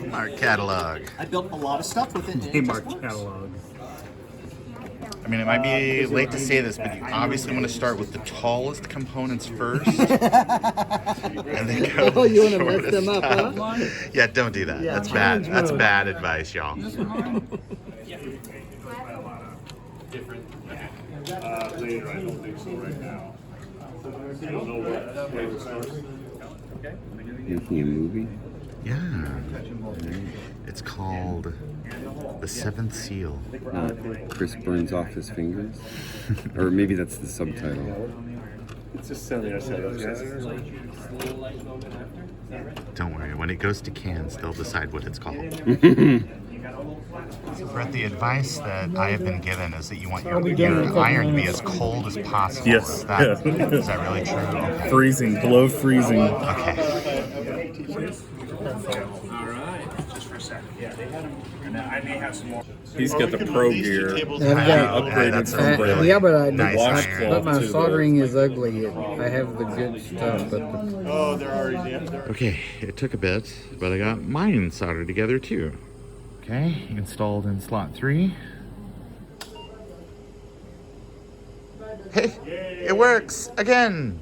Mark catalog. I built a lot of stuff with it. Hey, Mark catalog. I mean, it might be late to say this, but you obviously want to start with the tallest components first. And then go Oh, you want to to mess them up, huh? Yeah, don't do that. That's bad. That's bad advice, y'all. Later, I don't think so right now. I don't know where to start. Making a movie? Yeah. It's called The Seventh Seal. Chris burns off his fingers? Or maybe that's the subtitle. It's just selling ourselves. Don't worry. When it goes to cans, they'll decide what it's called. Brett, the advice that I have been given is that you want your iron to be as cold as possible. Yes. Is that really true? Okay. Freezing, below freezing. Okay. All right. Just for a second. Yeah, they had them. And I may have some more. He's got the pro gear. That's a really yeah, but nice iron. but my soldering is ugly. I have the good stuff, but Oh, they're already there. Okay, it took a bit, but I got mine soldered together too. Okay, installed in slot 3. Hey, it works again.